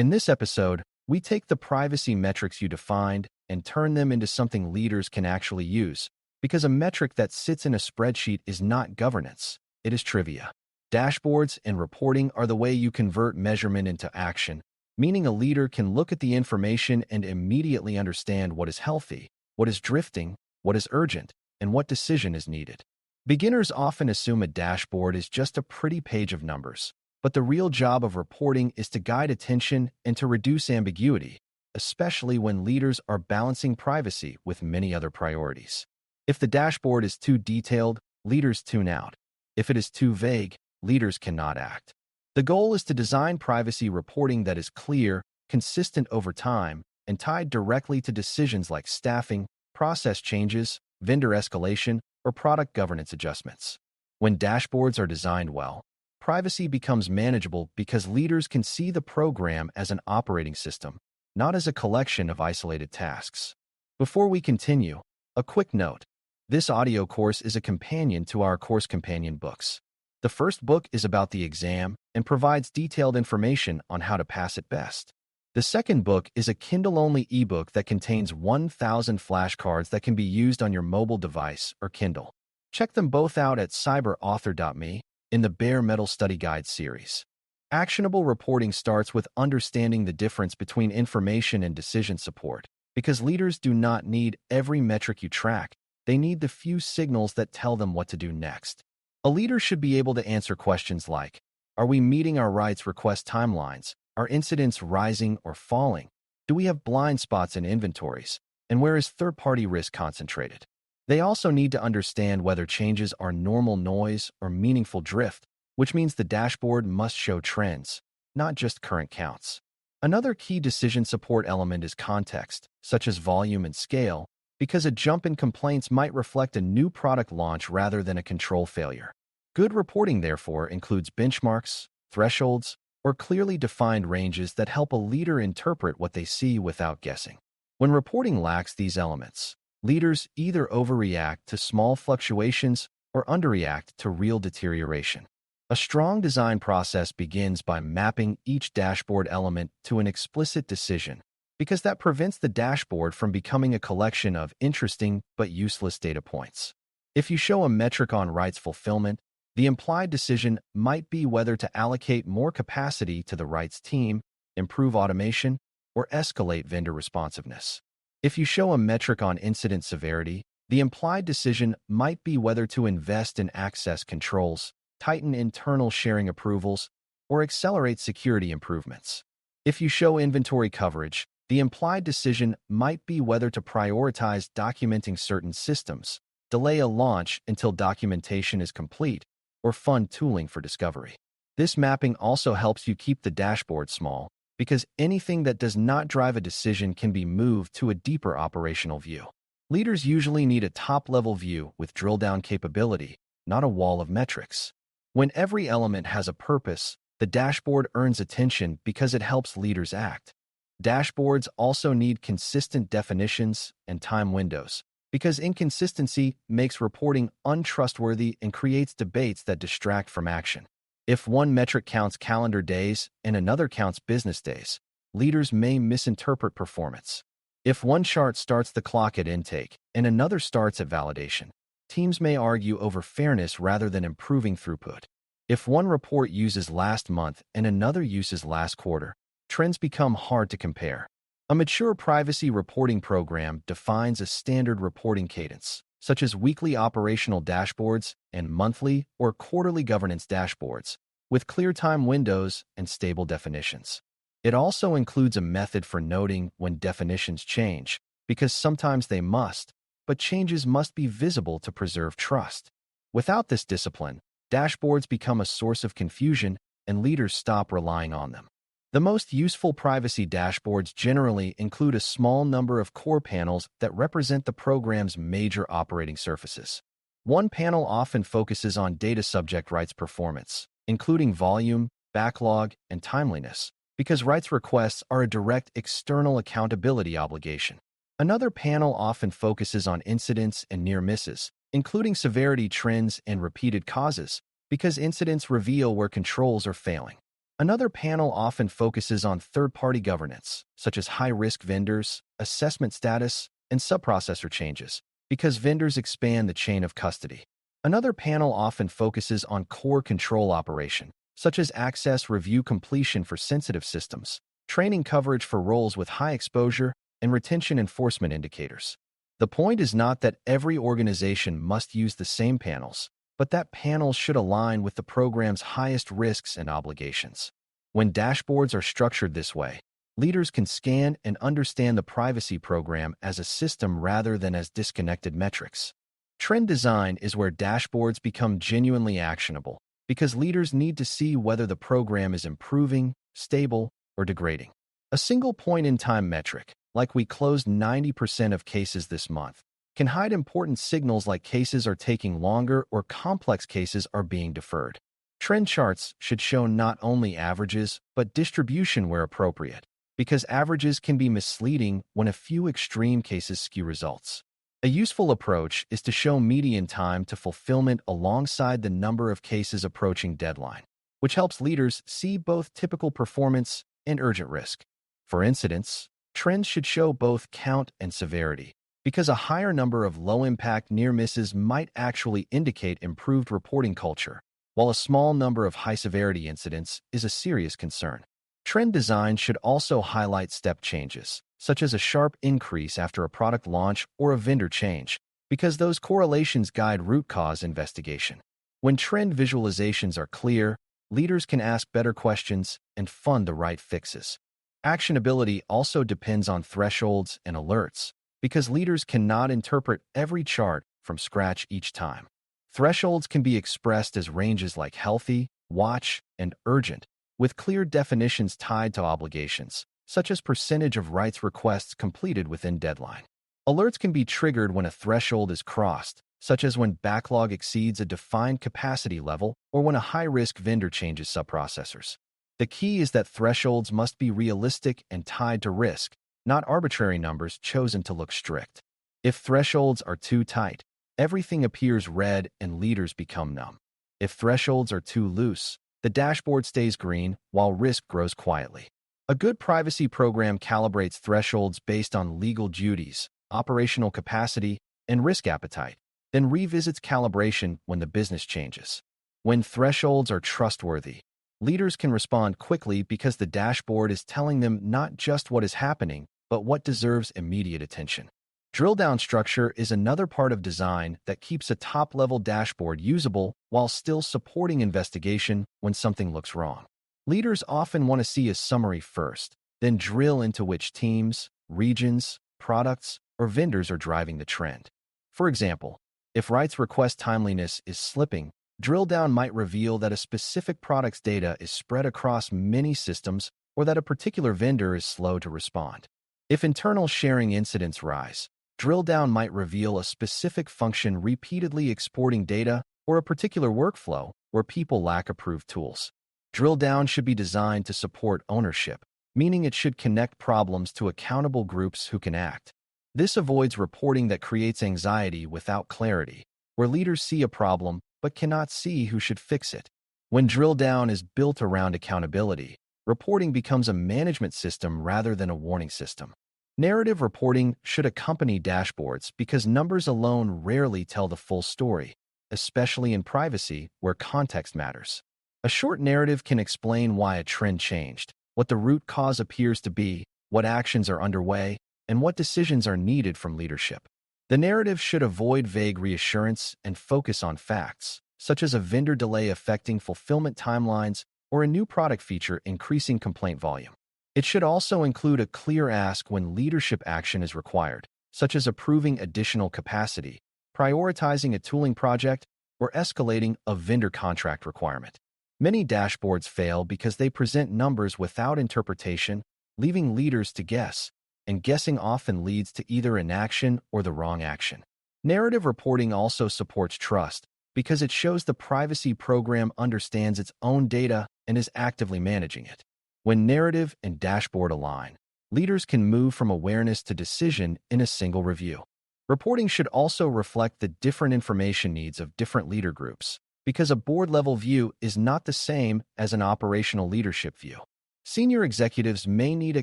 In this episode, we take the privacy metrics you defined and turn them into something leaders can actually use, because a metric that sits in a spreadsheet is not governance, it is trivia. Dashboards and reporting are the way you convert measurement into action, meaning a leader can look at the information and immediately understand what is healthy, what is drifting, what is urgent, and what decision is needed. Beginners often assume a dashboard is just a pretty page of numbers, but the real job of reporting is to guide attention and to reduce ambiguity, especially when leaders are balancing privacy with many other priorities. If the dashboard is too detailed, leaders tune out. If it is too vague, leaders cannot act. The goal is to design privacy reporting that is clear, consistent over time, and tied directly to decisions like staffing, process changes, vendor escalation, or product governance adjustments. When dashboards are designed well, privacy becomes manageable because leaders can see the program as an operating system, not as a collection of isolated tasks. Before we continue, a quick note. This audio course is a companion to our course companion books. The first book is about the exam and provides detailed information on how to pass it best. The second book is a Kindle-only ebook that contains 1,000 flashcards that can be used on your mobile device or Kindle. Check them both out at CIPM in the Bare Metal Study Guide series. Actionable reporting starts with understanding the difference between information and decision support, because leaders do not need every metric you track. They need the few signals that tell them what to do next. A leader should be able to answer questions like, are we meeting our rights request timelines? Are incidents rising or falling? Do we have blind spots in inventories? And where is third-party risk concentrated? They also need to understand whether changes are normal noise or meaningful drift, which means the dashboard must show trends, not just current counts. Another key decision support element is context, such as volume and scale, because a jump in complaints might reflect a new product launch rather than a control failure. Good reporting, therefore, includes benchmarks, thresholds, or clearly defined ranges that help a leader interpret what they see without guessing. When reporting lacks these elements, leaders either overreact to small fluctuations or underreact to real deterioration. A strong design process begins by mapping each dashboard element to an explicit decision, because that prevents the dashboard from becoming a collection of interesting but useless data points. If you show a metric on rights fulfillment, the implied decision might be whether to allocate more capacity to the rights team, improve automation, or escalate vendor responsiveness. If you show a metric on incident severity, the implied decision might be whether to invest in access controls, tighten internal sharing approvals, or accelerate security improvements. If you show inventory coverage, the implied decision might be whether to prioritize documenting certain systems, delay a launch until documentation is complete, or fund tooling for discovery. This mapping also helps you keep the dashboard small, because anything that does not drive a decision can be moved to a deeper operational view. Leaders usually need a top-level view with drill-down capability, not a wall of metrics. When every element has a purpose, the dashboard earns attention because it helps leaders act. Dashboards also need consistent definitions and time windows, because inconsistency makes reporting untrustworthy and creates debates that distract from action. If one metric counts calendar days and another counts business days, leaders may misinterpret performance. If one chart starts the clock at intake and another starts at validation, teams may argue over fairness rather than improving throughput. If one report uses last month and another uses last quarter, trends become hard to compare. A mature privacy reporting program defines a standard reporting cadence, such as weekly operational dashboards and monthly or quarterly governance dashboards, with clear time windows and stable definitions. It also includes a method for noting when definitions change, because sometimes they must, but changes must be visible to preserve trust. Without this discipline, dashboards become a source of confusion and leaders stop relying on them. The most useful privacy dashboards generally include a small number of core panels that represent the program's major operating surfaces. One panel often focuses on data subject rights performance, including volume, backlog, and timeliness, because rights requests are a direct external accountability obligation. Another panel often focuses on incidents and near misses, including severity trends and repeated causes, because incidents reveal where controls are failing. Another panel often focuses on third-party governance, such as high-risk vendors, assessment status, and subprocessor changes, because vendors expand the chain of custody. Another panel often focuses on core control operation, such as access review completion for sensitive systems, training coverage for roles with high exposure, and retention enforcement indicators. The point is not that every organization must use the same panels, but that panels should align with the program's highest risks and obligations. When dashboards are structured this way, leaders can scan and understand the privacy program as a system rather than as disconnected metrics. Trend design is where dashboards become genuinely actionable, because leaders need to see whether the program is improving, stable, or degrading. A single point-in-time metric, like we closed 90% of cases this month, can hide important signals like cases are taking longer or complex cases are being deferred. Trend charts should show not only averages, but distribution where appropriate, because averages can be misleading when a few extreme cases skew results. A useful approach is to show median time to fulfillment alongside the number of cases approaching deadline, which helps leaders see both typical performance and urgent risk. For incidents, trends should show both count and severity, because a higher number of low-impact near misses might actually indicate improved reporting culture, while a small number of high-severity incidents is a serious concern. Trend design should also highlight step changes, such as a sharp increase after a product launch or a vendor change, because those correlations guide root cause investigation. When trend visualizations are clear, leaders can ask better questions and fund the right fixes. Actionability also depends on thresholds and alerts, because leaders cannot interpret every chart from scratch each time. Thresholds can be expressed as ranges like healthy, watch, and urgent, with clear definitions tied to obligations, such as percentage of rights requests completed within deadline. Alerts can be triggered when a threshold is crossed, such as when backlog exceeds a defined capacity level or when a high-risk vendor changes subprocessors. The key is that thresholds must be realistic and tied to risk, not arbitrary numbers chosen to look strict. If thresholds are too tight, everything appears red and leaders become numb. If thresholds are too loose, the dashboard stays green while risk grows quietly. A good privacy program calibrates thresholds based on legal duties, operational capacity, and risk appetite, then revisits calibration when the business changes. When thresholds are trustworthy, leaders can respond quickly because the dashboard is telling them not just what is happening, but what deserves immediate attention. Drill-down structure is another part of design that keeps a top-level dashboard usable while still supporting investigation when something looks wrong. Leaders often want to see a summary first, then drill into which teams, regions, products, or vendors are driving the trend. For example, if rights request timeliness is slipping, drill down might reveal that a specific product's data is spread across many systems or that a particular vendor is slow to respond. If internal sharing incidents rise, drill down might reveal a specific function repeatedly exporting data or a particular workflow where people lack approved tools. Drill down should be designed to support ownership, meaning it should connect problems to accountable groups who can act. This avoids reporting that creates anxiety without clarity, where leaders see a problem but cannot see who should fix it. When drill down is built around accountability, reporting becomes a management system rather than a warning system. Narrative reporting should accompany dashboards because numbers alone rarely tell the full story, especially in privacy where context matters. A short narrative can explain why a trend changed, what the root cause appears to be, what actions are underway, and what decisions are needed from leadership. The narrative should avoid vague reassurance and focus on facts, such as a vendor delay affecting fulfillment timelines or a new product feature increasing complaint volume. It should also include a clear ask when leadership action is required, such as approving additional capacity, prioritizing a tooling project, or escalating a vendor contract requirement. Many dashboards fail because they present numbers without interpretation, leaving leaders to guess, and guessing often leads to either inaction or the wrong action. Narrative reporting also supports trust because it shows the privacy program understands its own data and is actively managing it. When narrative and dashboard align, leaders can move from awareness to decision in a single review. Reporting should also reflect the different information needs of different leader groups. because a board-level view is not the same as an operational leadership view. Senior executives may need a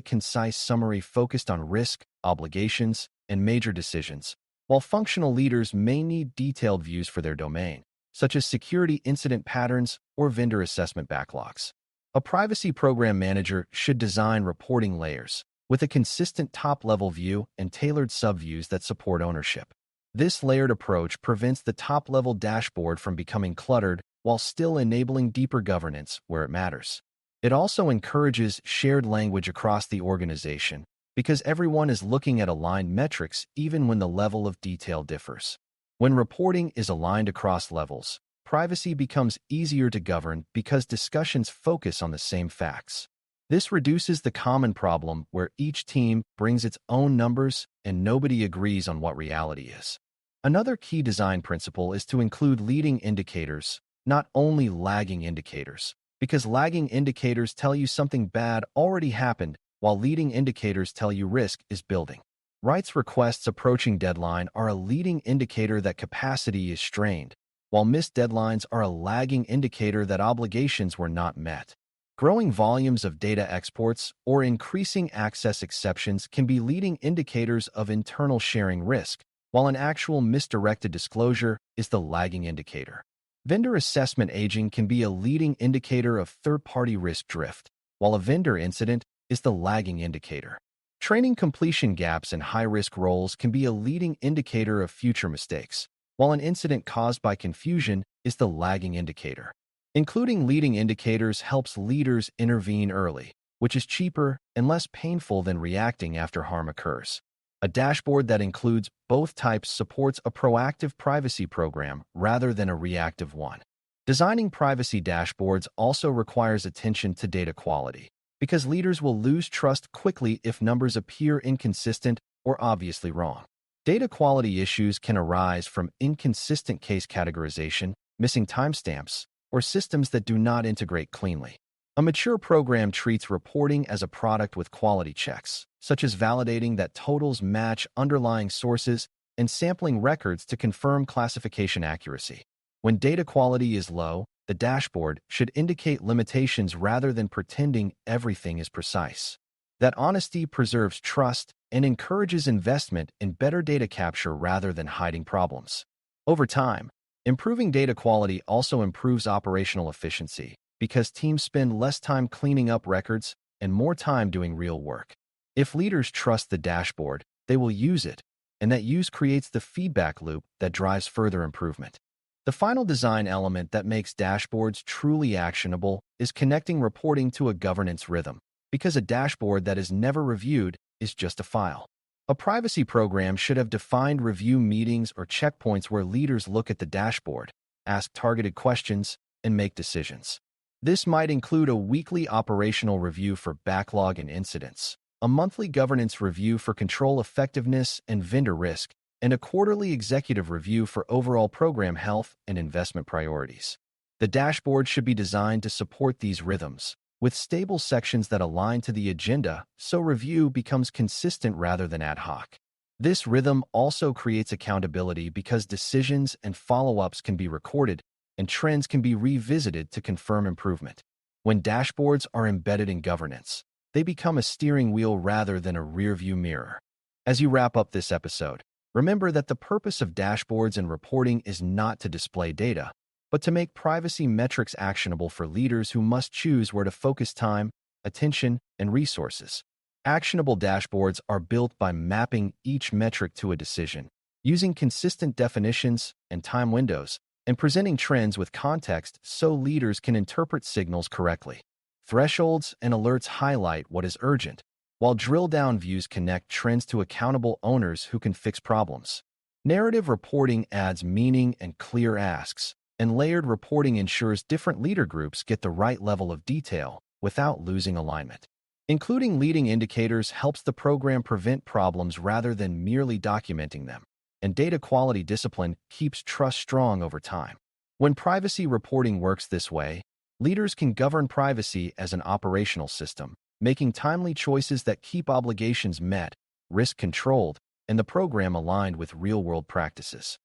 concise summary focused on risk, obligations, and major decisions, while functional leaders may need detailed views for their domain, such as security incident patterns or vendor assessment backlogs. A privacy program manager should design reporting layers with a consistent top-level view and tailored sub-views that support ownership. This layered approach prevents the top-level dashboard from becoming cluttered while still enabling deeper governance where it matters. It also encourages shared language across the organization because everyone is looking at aligned metrics even when the level of detail differs. When reporting is aligned across levels, privacy becomes easier to govern because discussions focus on the same facts. This reduces the common problem where each team brings its own numbers and nobody agrees on what reality is. Another key design principle is to include leading indicators, not only lagging indicators, because lagging indicators tell you something bad already happened, while leading indicators tell you risk is building. Rights requests approaching deadline are a leading indicator that capacity is strained, while missed deadlines are a lagging indicator that obligations were not met. Growing volumes of data exports or increasing access exceptions can be leading indicators of internal sharing risk, while an actual misdirected disclosure is the lagging indicator. Vendor assessment aging can be a leading indicator of third-party risk drift, while a vendor incident is the lagging indicator. Training completion gaps in high-risk roles can be a leading indicator of future mistakes, while an incident caused by confusion is the lagging indicator. Including leading indicators helps leaders intervene early, which is cheaper and less painful than reacting after harm occurs. A dashboard that includes both types supports a proactive privacy program rather than a reactive one. Designing privacy dashboards also requires attention to data quality, because leaders will lose trust quickly if numbers appear inconsistent or obviously wrong. Data quality issues can arise from inconsistent case categorization, missing timestamps, or systems that do not integrate cleanly. A mature program treats reporting as a product with quality checks, such as validating that totals match underlying sources and sampling records to confirm classification accuracy. When data quality is low, the dashboard should indicate limitations rather than pretending everything is precise. That honesty preserves trust and encourages investment in better data capture rather than hiding problems. Over time, improving data quality also improves operational efficiency because teams spend less time cleaning up records and more time doing real work. If leaders trust the dashboard, they will use it, and that use creates the feedback loop that drives further improvement. The final design element that makes dashboards truly actionable is connecting reporting to a governance rhythm, because a dashboard that is never reviewed is just a file. A privacy program should have defined review meetings or checkpoints where leaders look at the dashboard, ask targeted questions, and make decisions. This might include a weekly operational review for backlog and incidents, a monthly governance review for control effectiveness and vendor risk, and a quarterly executive review for overall program health and investment priorities. The dashboard should be designed to support these rhythms, with stable sections that align to the agenda so review becomes consistent rather than ad hoc. This rhythm also creates accountability because decisions and follow-ups can be recorded and trends can be revisited to confirm improvement. When dashboards are embedded in governance, they become a steering wheel rather than a rearview mirror. As you wrap up this episode, remember that the purpose of dashboards and reporting is not to display data, but to make privacy metrics actionable for leaders who must choose where to focus time, attention, and resources. Actionable dashboards are built by mapping each metric to a decision, using consistent definitions and time windows, and presenting trends with context so leaders can interpret signals correctly. Thresholds and alerts highlight what is urgent, while drill-down views connect trends to accountable owners who can fix problems. Narrative reporting adds meaning and clear asks, and layered reporting ensures different leader groups get the right level of detail without losing alignment. Including leading indicators helps the program prevent problems rather than merely documenting them, and data quality discipline keeps trust strong over time. When privacy reporting works this way, leaders can govern privacy as an operational system, making timely choices that keep obligations met, risk controlled, and the program aligned with real-world practices.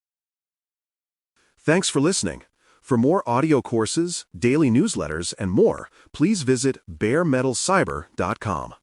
Thanks for listening. For more audio courses, daily newsletters, and more, please visit baremetalcyber.com.